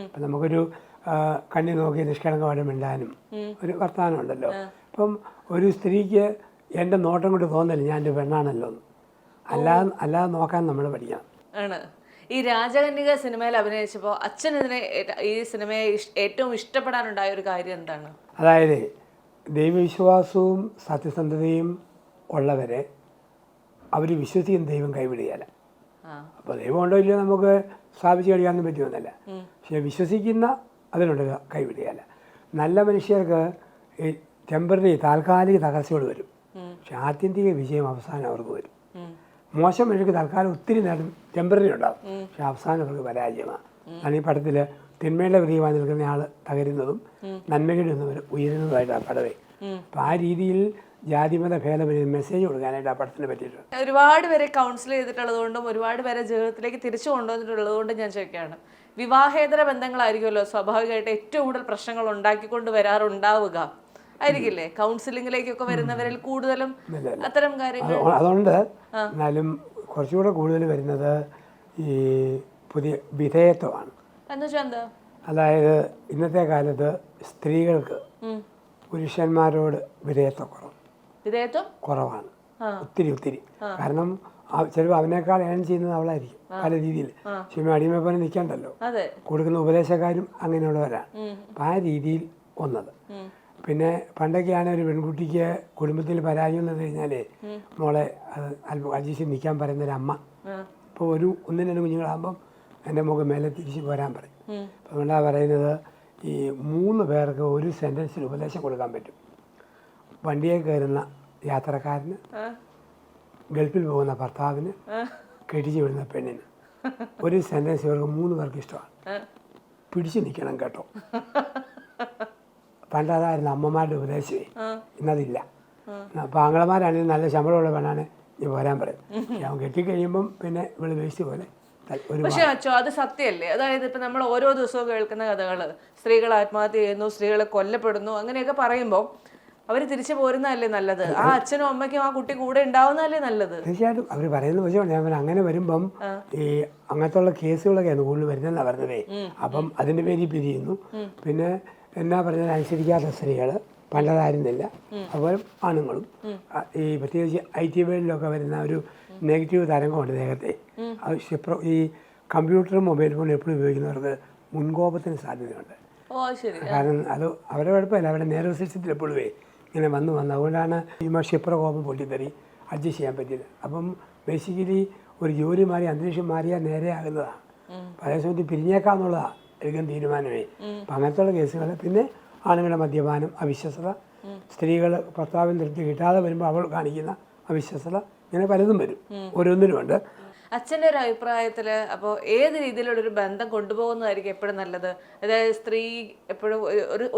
അപ്പം നമുക്കൊരു കണ്ണി നോക്കി നിഷ്കളങ്കമായിട്ട് മിണ്ടാനും ഒരു വർത്തമാനം ഉണ്ടല്ലോ. അപ്പം ഒരു സ്ത്രീക്ക് എൻ്റെ നോട്ടം കൊണ്ട് തോന്നല് ഞാൻ എൻ്റെ പെണ്ണാണല്ലോ എന്ന്. അല്ലാതെ നോക്കാൻ നമ്മൾ പഠിക്കണം. ആണ്. ഈ രാജകന്യക സിനിമയിൽ അഭിനയിച്ചപ്പോൾ അച്ഛൻ ഈ സിനിമയെ ഏറ്റവും ഇഷ്ടപ്പെടാനുണ്ടായ ഒരു കാര്യം എന്താണ്? അതായത് ദൈവവിശ്വാസവും സത്യസന്ധതയും ഉള്ളവരെ അവർ വിശ്വസിക്കുന്ന ദൈവം കൈവിടുകയല്ല. അപ്പോൾ ദൈവം ഉണ്ടോ ഇല്ലയോ നമുക്ക് സ്ഥാപിച്ച് കഴിയാനൊന്നും പറ്റുമെന്നല്ല. പക്ഷെ വിശ്വസിക്കുന്ന അതിനുണ്ട് കൈവിടുകയല്ല. നല്ല മനുഷ്യർക്ക് ഈ ടെമ്പററി താൽക്കാലിക തകർച്ചകൾ വരും, പക്ഷെ ആത്യന്തിക വിജയം അവസാനം അവർക്ക് വരും. മോശം മനുഷ്യർക്ക് തൽക്കാലം ഒത്തിരി നേരം ടെമ്പററി ഉണ്ടാകും, പക്ഷെ അവസാനം അവർക്ക് പരാജയമാണ്. അതാണ് ഈ പടത്തിൽ തിന്മയുടെ പ്രിയമായി നിൽക്കുന്ന ആൾ തകരുന്നതും നന്മയുടെ ഉയരുന്നതുമായിട്ട് ആ പടവേ. അപ്പം ആ രീതിയിൽ ജാതിമത ഭേദമന്യേ മെസ്സേജ് കൊടുക്കാനായിട്ട് ആ പടത്തിന് പറ്റിയിട്ടുണ്ട്. ഒരുപാട് പേരെ കൗൺസിൽ ചെയ്തിട്ടുള്ളത് കൊണ്ടും ഒരുപാട് പേരെ ജീവിതത്തിലേക്ക് തിരിച്ചു കൊണ്ടുവന്നിട്ടുള്ളത് കൊണ്ടും ഞാൻ ചോദിക്കുകയാണ്, വിവാഹേതര ബന്ധങ്ങളായിരിക്കുമല്ലോ സ്വാഭാവികമായിട്ട് ഏറ്റവും കൂടുതൽ പ്രശ്നങ്ങൾ ഉണ്ടാക്കിക്കൊണ്ട് വരാറുണ്ടാവുക ആയിരിക്കില്ലേ? കൗൺസിലിങ്ങിലേക്കൊക്കെ വരുന്നവരിൽ കൂടുതലും അത്തരം കാര്യങ്ങൾ. അതുകൊണ്ട് എന്നാലും കുറച്ചുകൂടെ കൂടുതൽ വരുന്നത് ഈ പുതിയ വിധേയത്വമാണ്. എന്താ? അതായത് ഇന്നത്തെ കാലത്ത് സ്ത്രീകൾക്ക് പുരുഷന്മാരോട് വിധേയത്വം കുറവാണ്, ഒത്തിരി. കാരണം ചിലപ്പോൾ അവനേക്കാൾ ഏൺ ചെയ്യുന്നത് അവളായിരിക്കും പല രീതിയിൽ. പക്ഷേ അടിമയെ പോലെ നിൽക്കണ്ടല്ലോ, കൊടുക്കുന്ന ഉപദേശക്കാരും അങ്ങനെയുള്ളവരാണ്. അപ്പം ആ രീതിയിൽ ഒന്നത്. പിന്നെ പണ്ടൊക്കെയാണ് ഒരു പെൺകുട്ടിക്ക് കുടുംബത്തിൽ പരാജയം എന്ന് കഴിഞ്ഞാൽ മോളെ അല്പം അഡ്ജസ്റ്റ് നിൽക്കാൻ പറയുന്നൊരമ്മ. ഇപ്പോൾ ഒന്നും രണ്ടും കുഞ്ഞുങ്ങളാകുമ്പം എൻ്റെ മുഖം മേലെ തിരിച്ച് പോരാൻ പറയും. അപ്പം അതുകൊണ്ടാണ് പറയുന്നത്, ഈ 3 പേർക്ക് ഒരു സെൻറ്റൻസിൽ ഉപദേശം കൊടുക്കാൻ പറ്റും. വണ്ടിയെ കയറുന്ന യാത്രക്കാരന്, ഗൾഫിൽ പോകുന്ന ഭർത്താവിന്, കെട്ടിച്ച് വിടുന്ന പെണ്ണിന്. ഒരു സെൻറ്റൻസ് ഇവർക്ക് 3 പേർക്ക് ഇഷ്ടമാണ്. പിടിച്ചു നിൽക്കണം കേട്ടോ. പണ്ടതായിരുന്നു അമ്മമാരുടെ ഉപദേശമേ, ഇന്നതില്ല. അപ്പോൾ ആങ്ങളമാരാണെങ്കിൽ നല്ല ശമ്പളമുള്ള പെണ്ണാണ് നീ പോരാൻ പറയും. അവൻ കെട്ടിക്കഴിയുമ്പം പിന്നെ ഇവിടെ വേസ്റ്റ് പോലെ. പക്ഷെ അച്ചോ അത് സത്യമല്ലേ? അതായത് ഇപ്പം നമ്മൾ ഓരോ ദിവസവും കേൾക്കുന്ന കഥകൾ, സ്ത്രീകൾ ആത്മഹത്യ ചെയ്യുന്നു, സ്ത്രീകളെ കൊല്ലപ്പെടുന്നു, അങ്ങനെയൊക്കെ പറയുമ്പോൾ അവർ തിരിച്ചു പോരുന്നതല്ലേ നല്ലത്? ആ അച്ഛനും അമ്മയ്ക്കും ആ കുട്ടി കൂടെ ഉണ്ടാവുന്നതല്ലേ നല്ലത്? തീർച്ചയായിട്ടും അവർ പറയുന്ന പക്ഷേ അങ്ങനെ വരുമ്പം ഈ അങ്ങനത്തുള്ള കേസുകളൊക്കെയാണ് കൂടുതൽ വരുന്നതെന്നാണ് പറഞ്ഞതേ. അപ്പം അതിൻ്റെ പേരിൽ പിരിയുന്നു. പിന്നെ എന്നാ പറഞ്ഞാൽ അനുസരിക്കാത്ത സ്ത്രീകൾ പണ്ടതായിരുന്നില്ല, അതുപോലെ ആണുങ്ങളും. ഈ പ്രത്യേകിച്ച് IT വേൾഡിലൊക്കെ വരുന്ന ഒരു നെഗറ്റീവ് തരംഗമുണ്ട് ദേഹത്തെ. അത് ഈ കമ്പ്യൂട്ടറും മൊബൈൽ ഫോണും എപ്പോഴും ഉപയോഗിക്കുന്നവർക്ക് മുൻകോപത്തിന് സാധ്യതയുണ്ട്. കാരണം അത് അവരുടെ കുഴപ്പമില്ല, അവരുടെ നേരെ സിസ്റ്റത്തിൽ എപ്പോഴും ഇങ്ങനെ വന്ന് അതുകൊണ്ടാണ് ഈ ക്ഷിപ്രകോപം പൊട്ടിത്തെറി അഡ്ജസ്റ്റ് ചെയ്യാൻ പറ്റില്ല. അപ്പം ബേസിക്കലി ഒരു ജോലി മാറി അന്തരീക്ഷം മാറിയാൽ നേരെ ആകുന്നതാണ്. പല സമയത്ത് പിരിഞ്ഞേക്കാന്നുള്ളതാണ് എടുക്കുന്ന തീരുമാനമേ. അപ്പം അങ്ങനത്തുള്ള കേസുകൾ. പിന്നെ ആണുങ്ങളുടെ മദ്യപാനം, അവിശ്വസത, സ്ത്രീകൾ ഭർത്താവിൽ നിർത്തി കിട്ടാതെ വരുമ്പോൾ അവൾ കാണിക്കുന്ന അവിശ്വസത, ഇങ്ങനെ പലതും വരും, ഓരോന്നിനുമുണ്ട്. അച്ഛൻ്റെ ഒരു അഭിപ്രായത്തിൽ അപ്പോൾ ഏത് രീതിയിലുള്ളൊരു ബന്ധം കൊണ്ടുപോകുന്നതായിരിക്കും എപ്പോഴും നല്ലത്? അതായത് സ്ത്രീ എപ്പോഴും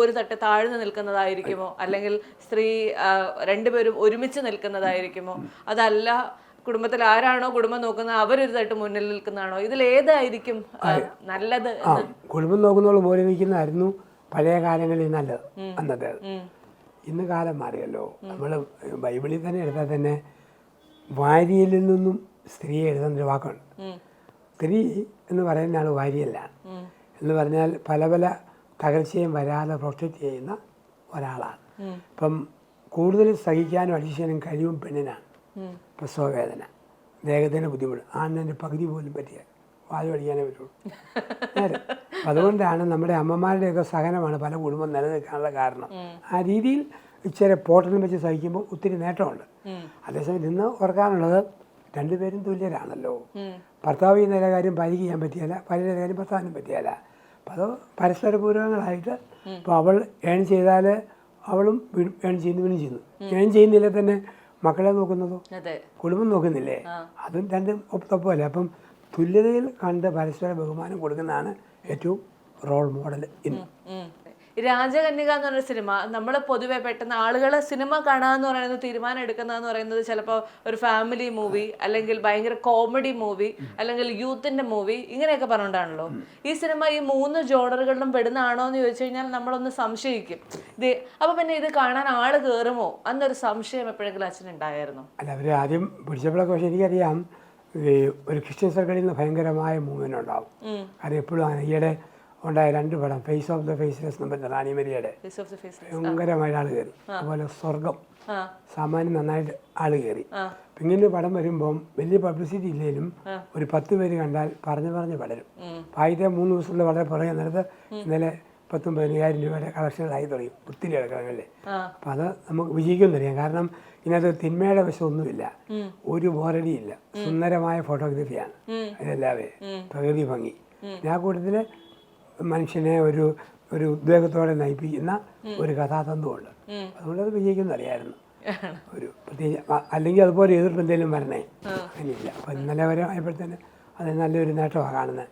ഒരു തട്ട് താഴ്ന്നു നിൽക്കുന്നതായിരിക്കുമോ, അല്ലെങ്കിൽ സ്ത്രീ രണ്ടുപേരും ഒരുമിച്ച് നിൽക്കുന്നതായിരിക്കുമോ, അതല്ല കുടുംബത്തിൽ ആരാണോ കുടുംബം നോക്കുന്നത് അവരൊരു തട്ട് മുന്നിൽ നിൽക്കുന്നതാണോ? ഇതിലേതായിരിക്കും നല്ലത്? കുടുംബം നോക്കുന്നവൾ പോലെ നിൽക്കുന്നതായിരുന്നു പഴയ കാലങ്ങളിൽ നല്ലത്, അന്നത്തെ. ഇന്ന് കാലം മാറിയല്ലോ. നമ്മൾ ബൈബിളിൽ തന്നെ എടുത്താൽ തന്നെ വാരിയിൽ നിന്നും സ്ത്രീയെ എഴുതുന്നൊരു വാക്കുണ്ട്. സ്ത്രീ എന്ന് പറയുന്ന ആൾ വാരിയല്ലാണ് എന്ന് പറഞ്ഞാൽ പല പല തകർച്ചയും വരാതെ പ്രൊട്ടക്റ്റ് ചെയ്യുന്ന ഒരാളാണ്. ഇപ്പം കൂടുതൽ സഹിക്കാനും അഡ്ജസ്റ്റ് ചെയ്യാനും കഴിവും പെണ്ണിനാണ്. പ്രസവവേദന, ദേഹത്തിൻ്റെ ബുദ്ധിമുട്ട് ആണിൻ്റെ പകുതി പോലും പറ്റിയാൽ വായു അടിക്കാനേ പറ്റുള്ളൂ. നേരെ അതുകൊണ്ടാണ് നമ്മുടെ അമ്മമാരുടെയൊക്കെ സഹനമാണ് പല കുടുംബം നിലനിൽക്കാനുള്ള കാരണം. ആ രീതിയിൽ ഇച്ചിരി പോട്ടലും വെച്ച് സഹിക്കുമ്പോൾ ഒത്തിരി നേട്ടമുണ്ട്. അതേസമയം ഇന്ന് ഓർക്കാനുള്ളത് രണ്ടുപേരും തുല്യരാണല്ലോ. ഭർത്താവ് ചെയ്യുന്ന എല്ലാ കാര്യം ഭാര്യയ്ക്ക് ചെയ്യാൻ പറ്റിയല്ല, ഭാര്യയുടെ കാര്യം ഭർത്താവിനും പറ്റിയല്ല. അപ്പം അത് പരസ്പര പൂർവ്വങ്ങളായിട്ട് ഇപ്പോൾ അവൾ ഏൺ ചെയ്താൽ അവളും ഏൺ ചെയ്യുന്നു. ഏൺ ചെയ്യുന്നില്ല തന്നെ മക്കളെ നോക്കുന്നതോ കുടുംബം നോക്കുന്നില്ലേ, അതും രണ്ടും ഒപ്പല്ലേ. അപ്പം തുല്യതയിൽ കണ്ട് പരസ്പര ബഹുമാനം കൊടുക്കുന്നതാണ് ഏറ്റവും റോൾ മോഡൽ ഇന്ന്. രാജകന്യക എന്ന് പറഞ്ഞ സിനിമ നമ്മൾ പൊതുവെ പെട്ടെന്ന് ആളുകൾ സിനിമ കാണാമെന്ന് പറയുന്നത്, തീരുമാനം എടുക്കുന്നതെന്ന് പറയുന്നത് ചിലപ്പോൾ ഒരു ഫാമിലി മൂവി, അല്ലെങ്കിൽ ഭയങ്കര കോമഡി മൂവി, അല്ലെങ്കിൽ യൂത്തിൻ്റെ മൂവി, ഇങ്ങനെയൊക്കെ പറഞ്ഞുകൊണ്ടാണല്ലോ. ഈ സിനിമ ഈ 3 ജോണറുകളിലും പെടുന്നതാണോ എന്ന് ചോദിച്ചു കഴിഞ്ഞാൽ നമ്മളൊന്ന് സംശയിക്കും. അപ്പോൾ പിന്നെ ഇത് കാണാൻ ആൾ കയറുമോ എന്നൊരു സംശയം എപ്പോഴെങ്കിലും അച്ഛനുണ്ടായിരുന്നു? അല്ല, അവർ ആദ്യം പിടിച്ചപ്പോഴൊക്കെ പക്ഷേ എനിക്കറിയാം ഒരു ക്രിസ്ത്യൻ സർക്കിളിൽ നിന്ന് ഭയങ്കരമായ മൂവ്മെൻ്റ് ഉണ്ടാവും. കാരണം എപ്പോഴും അങ്ങനെ ഈയിടെ ഉണ്ടായ 2 പടം, ഫേസ് ഓഫ് ദ ഫേസ്ലെസ് എന്ന് പറഞ്ഞ റാണിമരിയുടെ ഭയങ്കരമായിട്ട് ആൾ കയറി. അതുപോലെ സ്വർഗം സാമാന്യം നന്നായിട്ട് ആൾ കയറി. അപ്പം ഇങ്ങനെ പടം വരുമ്പം വലിയ പബ്ലിസിറ്റി ഇല്ലെങ്കിലും ഒരു 10 പേര് കണ്ടാൽ പറഞ്ഞ് പടരും. ആദ്യത്തെ 3 ദിവസത്തിൽ വളരെ പുറകെ നേരത്ത് ഇന്നലെ 10,000-15,000 രൂപയുടെ കളക്ഷനുകളായി തുടങ്ങി ഒത്തിരി കിടക്കാനല്ലേ. അപ്പം അത് നമുക്ക് വിജയിക്കുമെന്ന് അറിയാം. കാരണം ഇതിനകത്ത് തിന്മയുടെ വശമൊന്നുമില്ല, ഒരു ബോറടിയില്ല, സുന്ദരമായ ഫോട്ടോഗ്രാഫിയാണ്, അതെല്ലാവേ പ്രകൃതി ഭംഗി. ആ കൂട്ടത്തിൽ മനുഷ്യനെ ഒരു ഒരു ഉദ്വേഗത്തോടെ നയിപ്പിക്കുന്ന ഒരു കഥാതന്തുണ്ട്. അതുകൊണ്ട് അത് വിജയിക്കുന്ന അറിയായിരുന്നു. ഒരു പ്രത്യേകിച്ച് അല്ലെങ്കിൽ അതുപോലെ എതിർപ്പ് എന്തെങ്കിലും വരണേ, അങ്ങനെയില്ല. അപ്പോൾ ഇന്നലെ വരെ ആയപ്പോഴത്തേന് അത് നല്ലൊരു നേട്ടമാണ് കാണുന്നത്.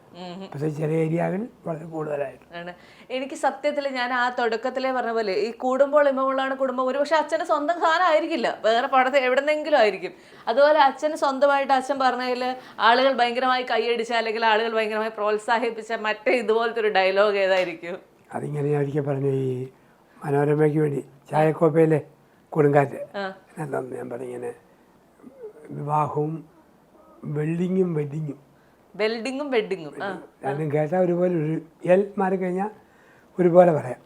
പക്ഷേ ചില ഏരിയകളിൽ വളരെ കൂടുതലായിട്ട്. എനിക്ക് സത്യത്തിൽ ഞാൻ ആ തുടക്കത്തിലേ പറഞ്ഞ പോലെ ഈ കൂടുമ്പോൾ ഇമ്പമുള്ളാണ് കുടുംബം. ഒരുപക്ഷെ അച്ഛന് സ്വന്തം സാധനമായിരിക്കില്ല, വേറെ പടത്തിൽ എവിടെന്നെങ്കിലും ആയിരിക്കും. അതുപോലെ അച്ഛന് സ്വന്തമായിട്ട് അച്ഛൻ പറഞ്ഞതിൽ ആളുകൾ ഭയങ്കരമായി കൈയടിച്ച അല്ലെങ്കിൽ ആളുകൾ ഭയങ്കരമായി പ്രോത്സാഹിപ്പിച്ച മറ്റേ ഇതുപോലത്തെ ഒരു ഡയലോഗ് ഏതായിരിക്കും? അതിങ്ങനെ ഞാൻ ഒരിക്കൽ പറഞ്ഞു, ഈ മനോരമയ്ക്ക് വേണ്ടി ചായക്കോപ്പയിലെ കൊടുങ്കാറ്റ് എന്താണെന്ന് ഞാൻ പറഞ്ഞിങ്ങനെ വിവാഹവും വെൽഡിങ്ങും വെഡിങ്ങും രണ്ടും കേട്ടാൽ ഒരുപോലെ ഒരു എൽ മാറി കഴിഞ്ഞാൽ ഒരുപോലെ പറയാം.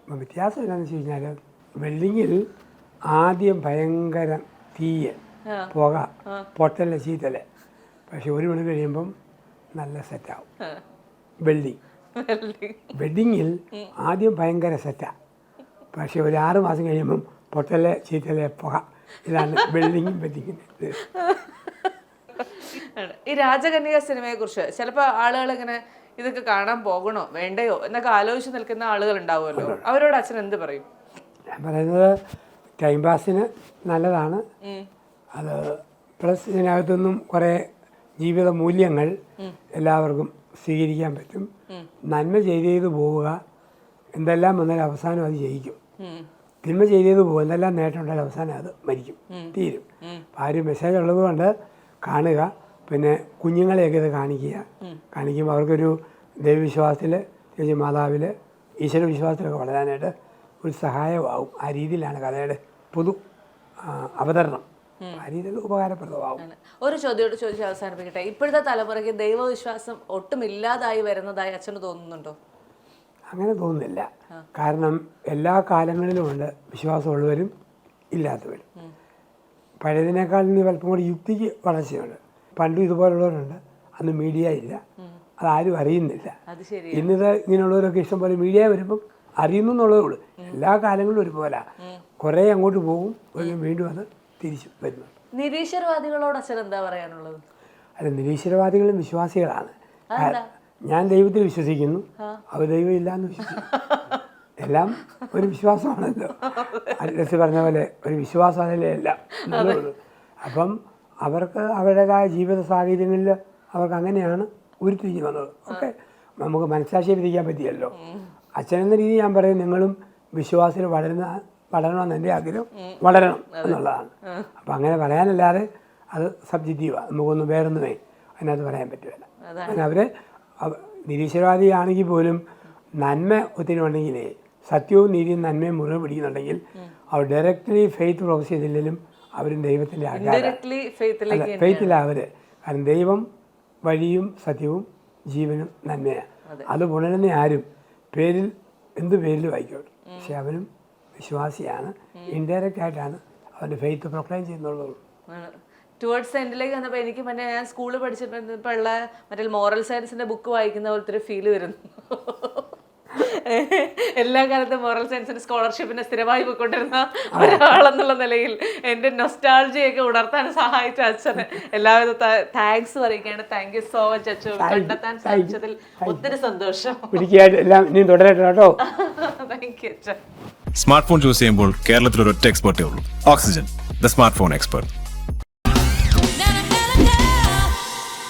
അപ്പം വ്യത്യാസം എന്താണെന്ന് വെച്ച് കഴിഞ്ഞാൽ വെൽഡിങ്ങിൽ ആദ്യം ഭയങ്കര തീയൽ പുക പൊട്ടല് ചീത്തല്, പക്ഷെ ഒരു മണി കഴിയുമ്പം നല്ല സെറ്റാവും. വെഡിങ്ങിൽ ആദ്യം ഭയങ്കര സെറ്റാണ്, പക്ഷെ ഒരു 6 മാസം കഴിയുമ്പം പൊട്ടല് ചീത്തല് പുക. ഇതാണ് വെൽഡിങ്ങും വെഡിങ്ങിൻ്റെ. ഈ രാജകന്യക സിനിമയെ കുറിച്ച് ചിലപ്പോൾ ആളുകൾ ഇങ്ങനെ ഇതൊക്കെ കാണാൻ പോകണോ വേണ്ടയോ എന്നൊക്കെ ആലോചിച്ച് നിൽക്കുന്ന ആളുകൾ ഉണ്ടാവുമല്ലോ, അവരോട് അച്ഛൻ എന്ത് പറയും? ഞാൻ പറയുന്നത് ടൈം പാസിന് നല്ലതാണ് അത്. പ്ലസ് ഇതിനകത്തുനിന്നും കുറേ ജീവിത മൂല്യങ്ങൾ എല്ലാവർക്കും സ്വീകരിക്കാൻ പറ്റും. നന്മ ചെയ്ത് പോവുക, എന്തെല്ലാം വന്നാലും അവസാനം അത് ജയിക്കും. തിന്മ ചെയ്ത് പോകും, എന്തെല്ലാം നേട്ടം ഉണ്ടായാലും അവസാനം അത് മരിക്കും, തീരും. ആ ഒരു മെസ്സേജ് ഉള്ളത് കൊണ്ട് കാണുക. പിന്നെ കുഞ്ഞുങ്ങളെയൊക്കെ ഇത് കാണിക്കുമ്പോൾ അവർക്കൊരു ദൈവവിശ്വാസത്തിൽ, ചേച്ചി മാതാവിൽ, ഈശ്വര വിശ്വാസത്തിലൊക്കെ വളരാനായിട്ട് ഒരു സഹായമാവും. ആ രീതിയിലാണ് കഥയുടെ പൊതു അവതരണം, ആ രീതിയിൽ ഉപകാരപ്രദമാവും. ഒരു ചോദ്യോട് ചോദിച്ച് അവസാനിപ്പിക്കട്ടെ. ഇപ്പോഴത്തെ തലമുറയ്ക്ക് ദൈവവിശ്വാസം ഒട്ടും ഇല്ലാതായി വരുന്നതായി അച്ഛന് തോന്നുന്നുണ്ടോ? അങ്ങനെ തോന്നുന്നില്ല. കാരണം എല്ലാ കാലങ്ങളിലും ഉണ്ട് വിശ്വാസമുള്ളവരും ഇല്ലാത്തവരും. പഴയതിനേക്കാൾ ഇന്ന് അല്പം കൂടി യുക്തിക്ക് വളർച്ചയുണ്ട്. പണ്ടും ഇതുപോലുള്ളവരുണ്ട്, അന്ന് മീഡിയ ഇല്ല, അതാരും അറിയുന്നില്ല. ഇന്നിത് ഇങ്ങനെയുള്ളവരൊക്കെ ഇഷ്ടംപോലെ മീഡിയ വരുമ്പം അറിയുന്നു എന്നുള്ളതേ ഉള്ളൂ. എല്ലാ കാലങ്ങളിലും ഒരുപോലെ കുറേ അങ്ങോട്ട് പോകും, വീണ്ടും അത് തിരിച്ചു വരുന്നു. നിരീശ്വരവാദികളോട് അച്ഛൻ എന്താ പറയാനുള്ളത്? അല്ല, നിരീശ്വരവാദികളും വിശ്വാസികളാണ്. ഞാൻ ദൈവത്തിൽ വിശ്വസിക്കുന്നു, അവർ ദൈവം ഇല്ലയെന്ന് വിശ്വസിക്കുന്നു. എല്ലാം ഒരു വിശ്വാസമാണല്ലോ. അലക്സ് പറഞ്ഞ പോലെ ഒരു വിശ്വാസം അതിലെ എല്ലാം എന്നുള്ളൂ. അപ്പം അവർക്ക് അവരുടേതായ ജീവിത സാഹചര്യങ്ങളിൽ അവർക്ക് അങ്ങനെയാണ് ഉരുത്തിരിഞ്ഞ് വന്നത്. ഒക്കെ നമുക്ക് മനസ്സാക്ഷിയെ വിധിക്കാൻ പറ്റിയല്ലോ. അച്ഛനെന്ന രീതി ഞാൻ പറയും, നിങ്ങളും വിശ്വാസത്തിൽ വളരണമെന്ന് എൻ്റെ ആഗ്രഹം, വളരണം എന്നുള്ളതാണ്. അപ്പം അങ്ങനെ പറയാനല്ലാതെ അത് സബ്ജക്റ്റീവാണ്, നമുക്കൊന്നും വേറൊന്നുമേ അതിനകത്ത് പറയാൻ പറ്റുമല്ല. അങ്ങനെ അവർ നിരീശ്വരവാദിയാണെങ്കിൽ പോലും നന്മ ഒത്തിരി ഉണ്ടെങ്കിലേ, സത്യവും നീതിയും നന്മയും മുറുകെ പിടിക്കുന്നുണ്ടെങ്കിൽ അവർ ഡയറക്റ്റ്ലി ഫെയ്ത്ത് പ്രൊഫസ് ചെയ്തില്ലെങ്കിലും അവരും ദൈവത്തിൻ്റെ ഫെയ്ത്തിലാണ് അവർ. കാരണം ദൈവം വഴിയും സത്യവും ജീവനും നന്മയാണ്. അത് പുണരുന്ന ആരും പേരിൽ എന്ത് പേരിലും ആയിക്കോട്ടെ, പക്ഷെ അവനും വിശ്വാസിയാണ്. ഇൻഡയറക്റ്റ് ആയിട്ടാണ് അവൻ്റെ ഫെയ്ത്ത് പ്രൊക്ലെയിം ചെയ്യുന്നുള്ളൂ. ടുവേർഡ്സ് എൻഡിലേക്ക് വന്നപ്പോൾ എനിക്ക് മറ്റേ ഞാൻ സ്കൂളിൽ പഠിച്ചിട്ടുള്ള മറ്റേ മോറൽ സയൻസിൻ്റെ ബുക്ക് വായിക്കുന്ന പോലത്തെ ഒരു ഫീല് വരുന്നു. എല്ലാ കാലത്തും മോറൽ സയൻസിൻ്റെ സ്കോളർഷിപ്പിനെ സ്ഥിരമായി പോയിക്കൊണ്ടിരുന്ന ഒരാളെന്നുള്ള നിലയിൽ എൻ്റെ നൊസ്റ്റാൾജിയൊക്കെ ഉണർത്താൻ സഹായിച്ച അച്ഛന് എല്ലാവിധ താങ്ക്സ് പറയുകയാണ്. താങ്ക് യു സോ മച്ച് അച്ഛൻ, കണ്ടെത്താൻ സാധിച്ചതിൽ ഒത്തിരി സന്തോഷം. താങ്ക് യു അച്ഛൻ. സ്മാർട്ട് ഫോൺ ചൂസ് ചെയ്യുമ്പോൾ കേരളത്തിൽ ഒരു ഒറ്റ എക്സ്പെർട്ടേ ഉള്ളൂ, oxygen, the smart phone expert.